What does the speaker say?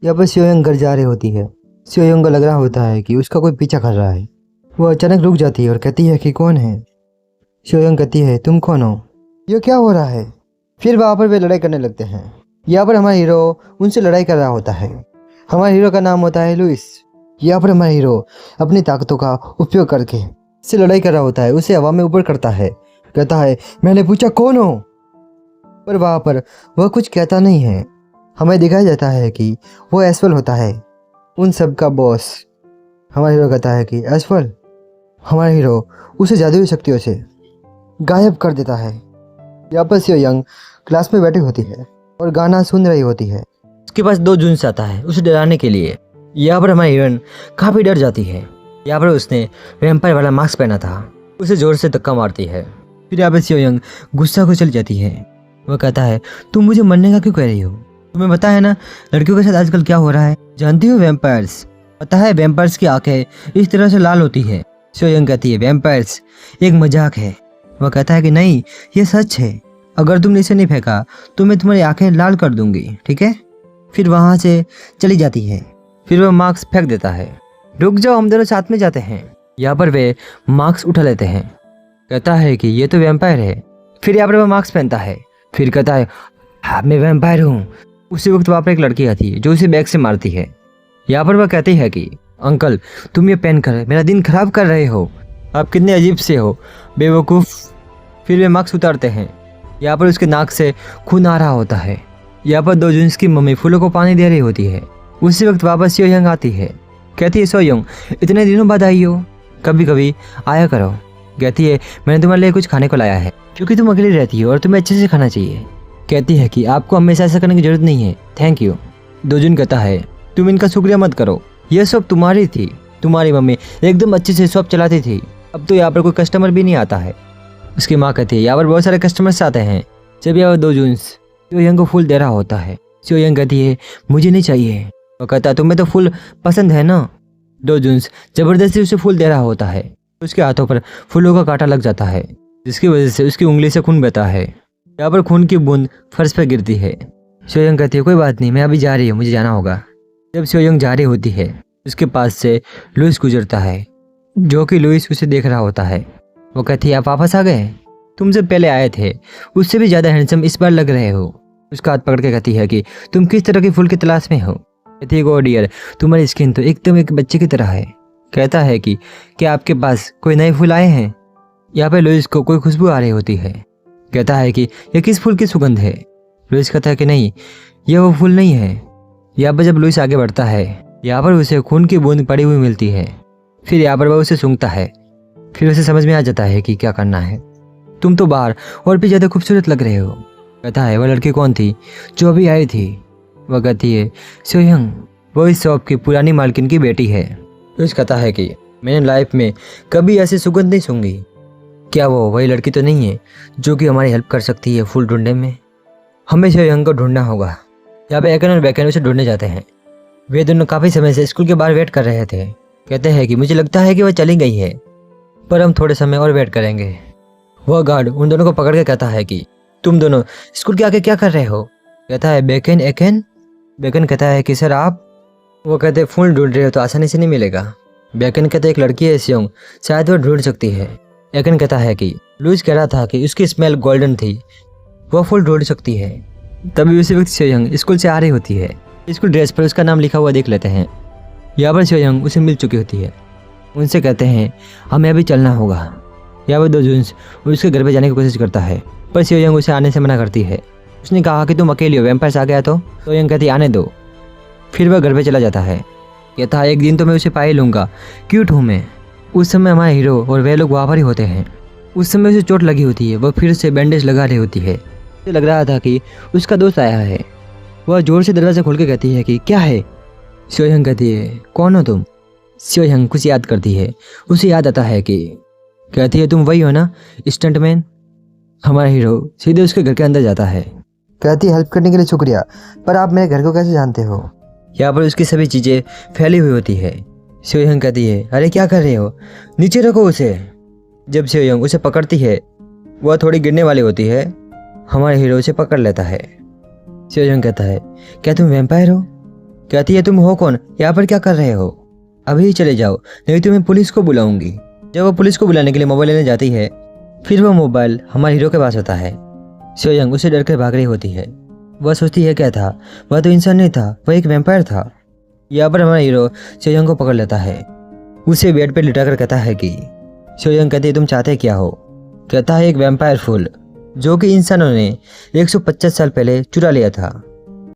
यहाँ पर सियोयंग घर जा रही होती है। सियोयंग को लग रहा होता है कि उसका कोई पीछा कर रहा है। वो अचानक रुक जाती है और कहती है कि कौन है। सियोयंग कहती है तुम कौन हो, ये क्या हो रहा है। फिर वहाँ पर वे लड़ाई करने लगते हैं। यहाँ पर हमारा हीरो उनसे लड़ाई कर रहा होता है। हमारे हीरो का नाम होता है लुइस। यहाँ पर हमारा हीरो अपनी ताकतों का उपयोग करके से लड़ाई कर रहा होता है। उसे हवा में ऊपर करता है, कहता है मैंने पूछा कौन हो। पर वहाँ पर वह कुछ कहता नहीं है। हमें दिखाया जाता है कि वो एसफल होता है, उन सब का बॉस। हमारा हीरो कहता है कि एसफल। हमारा हीरो उसे जादुई शक्तियों से गायब कर देता है। यहाँ पर सियोयंग क्लास में बैठी होती है और गाना सुन रही होती है। उसके पास 2 जून्स आता है उसे डराने के लिए। यहाँ पर हमारी हीरोइन काफ़ी डर जाती है। यहाँ पर उसने वैम्पायर वाला मास्क पहना था, उसे जोर से धक्का मारती है। फिर यहाँ पर सियोयंग गुस्सा को चली जाती है। वह कहता है तुम मुझे मरने का क्यों कह रही हो, तुम्हें पता है ना लड़कियों के साथ आजकल क्या हो रहा है, जानती हो वैम्पायर्स। पता है वैम्पायर्स की आंखें इस तरह से लाल होती है। सियोयंग कहती है वैम्पायर्स एक मजाक है। वह कहता है कि नहीं ये सच है, अगर तुमने इसे नहीं फेंका तो मैं तुम्हारी आंखें लाल कर दूंगी, ठीक है। फिर वहाँ से चली जाती है। फिर वह मार्क्स फेंक देता है। रुक जाओ हम दोनों साथ में जाते हैं। यहाँ पर वे मार्क्स उठा लेते हैं। कहता है कि ये तो वैम्पायर है। फिर यहाँ पर वह मार्क्स पहनता है। फिर कहता है हाँ मैं वैम्पायर हूँ। उसी वक्त वहाँ पर एक लड़की आती है जो उसे बैग से मारती है। यहाँ पर वह कहती है कि अंकल तुम ये पहन कर मेरा दिन खराब कर रहे हो, आप कितने अजीब से हो बेवकूफ़। फिर वे मार्क्स उतारते हैं। यहाँ पर उसके नाक से खून आ रहा होता है। यहाँ पर 2 जून्स की मम्मी फूलों को पानी दे रही होती है। उसी वक्त वापस सियोयंग आती है। कहती है सियोयंग इतने दिनों बाद आई हो, कभी कभी आया करो। कहती है मैंने तुम्हारे लिए कुछ खाने को लाया है क्योंकि तुम अकेली रहती हो और तुम्हें अच्छे से खाना चाहिए। कहती है कि आपको हमेशा ऐसा करने की जरूरत नहीं है, थैंक यू। 2 जून कहता है तुम इनका शुक्रिया मत करो, यह सब तुम्हारी थी। तुम्हारी मम्मी एकदम अच्छे से शॉप चलाती थी, अब तो यहाँ पर कोई कस्टमर भी नहीं आता है। उसकी माँ कहती है यहाँ पर बहुत सारे कस्टमर्स आते हैं। जब यहाँ 2 जून सियोयंग को फूल दे रहा होता है। सियोयंग कहती है मुझे नहीं चाहिए। वो कहता है तुम्हें तो फूल पसंद है ना। 2 जून जबरदस्ती उसे फूल दे रहा होता है। उसके हाथों पर फूलों का कांटा लग जाता है जिसकी वजह से उसकी उंगली से खून बहता है। यहाँ पर खून की बूंद फर्श पर गिरती है। सियोयंग कहती है कोई बात नहीं, मैं अभी जा रही हूँ, मुझे जाना होगा। जब सियोयंग जा रही होती है उसके पास से लुइस गुजरता है जो कि लुइस उसे देख रहा होता है। वो कहती है आप वापस आ गए, तुमसे पहले आए थे उससे भी ज़्यादा हैंडसम इस बार लग रहे हो। उसका हाथ पकड़ के कहती है कि तुम किस तरह के फूल की तलाश में हो। कहती है ओ डियर तुम्हारी स्किन तो एकदम एक बच्चे की तरह है। कहता है कि क्या आपके पास कोई नए फूल आए हैं। यहाँ पे लुइस को कोई खुशबू आ रही होती है। कहता है कि यह किस फूल की सुगंध है। लुइस कहता है कि नहीं यह वो फूल नहीं है। यहाँ पर जब लुइस आगे बढ़ता है यहाँ पर उसे खून की बूंद पड़ी हुई मिलती है। फिर यहाँ पर वह उसे सूंघता है। फिर उसे समझ में आ जाता है कि क्या करना है। तुम तो बाहर और भी ज़्यादा खूबसूरत लग रहे हो। कहता है वह लड़की कौन थी जो अभी आई थी। वह कहती है सियोयंग, वो इस शॉप की पुरानी मालकिन की बेटी है। लुइस कहता है कि मैंने लाइफ में कभी ऐसी सुगंध नहीं सूंघी। क्या वो वही लड़की तो नहीं है जो कि हमारी हेल्प कर सकती है फूल ढूंढने में। हमें सियोयंग को ढूंढना होगा। यहाँ पे एकन और बेकन उसे ढूंढने जाते हैं। वे दोनों काफ़ी समय से स्कूल के बाहर वेट कर रहे थे। कहते हैं कि मुझे लगता है कि वह चली गई है, पर हम थोड़े समय और वेट करेंगे। वह गार्ड उन दोनों को पकड़ के कहता है कि तुम दोनों स्कूल के आगे क्या कर रहे हो। कहता है बेकन एकन। बेकन कहता है कि सर आप। वो कहते हैं फूल ढूंढ रहे हो तो आसानी से नहीं मिलेगा। बेकन कहते एक लड़की है सियोंग, शायद वह ढूंढ सकती है। एकन कहता है कि लुइस कह रहा था कि उसकी स्मेल गोल्डन थी, वह फूल ढूंढ सकती है। तभी उसी वक्त सियोंग स्कूल से आ रही होती है। स्कूल ड्रेस पर उसका नाम लिखा हुआ देख लेते हैं। यहाँ पर सियोंग उसे मिल चुकी होती है। उनसे कहते हैं हमें अभी चलना होगा। यहाँ पर 2 जून उसके घर पे जाने की कोशिश करता है पर सियोंग उसे आने से मना करती है। उसने कहा कि तुम अकेली हो, वैम्पायर्स आ गया तो सियोंग कहती आने दो। फिर वह घर पे चला जाता है। कहता है एक दिन तो मैं उसे पा ही लूँगा, क्यूट हूँ मैं। उस समय हमारा हीरो और वह लोग वहाँ पर ही होते हैं। उस समय उसे चोट लगी होती है, वह फिर से बैंडेज लगा रही होती है। उसे लग रहा था कि उसका दोस्त आया है। वह जोर से दरवाज़ा खोल के कहती है कि क्या है। सियोयंग कहती है कौन हो तुम। सियोयंग कुछ याद करती है। उसे याद आता है कि कहती है तुम वही हो ना स्टंटमैन। हमारा हीरो सीधे उसके घर के अंदर जाता है। कहती है हेल्प करने के लिए शुक्रिया, पर आप मेरे घर को कैसे जानते हो। यहाँ पर उसकी सभी चीज़ें फैली हुई होती है। सियोयंग कहती है अरे क्या कर रहे हो, नीचे रखो उसे। जब सियोयंग उसे पकड़ती है वह थोड़ी गिरने वाली होती है। हमारा हीरो उसे पकड़ लेता है। सियोयंग कहता है क्या तुम वैम्पायर हो। कहती है तुम हो कौन, यहाँ पर क्या कर रहे हो? अभी ही चले जाओ, नहीं तो मैं पुलिस को बुलाऊंगी। जब वो पुलिस को बुलाने के लिए मोबाइल लेने जाती है, फिर वो मोबाइल हमारे हीरो के पास होता है। सोयंग उसे डर कर भाग रही होती है। वह सोचती है क्या था, वह तो इंसान नहीं था, वह एक वैम्पायर था। यहाँ पर हमारा हीरो सोयंग को पकड़ लेता है, उसे बेड पर लिटाकर कहता है कि सोयंग कहती है तुम चाहते क्या हो? कहता है एक वैम्पायर फूल जो कि इंसानों ने 150 साल पहले चुरा लिया था।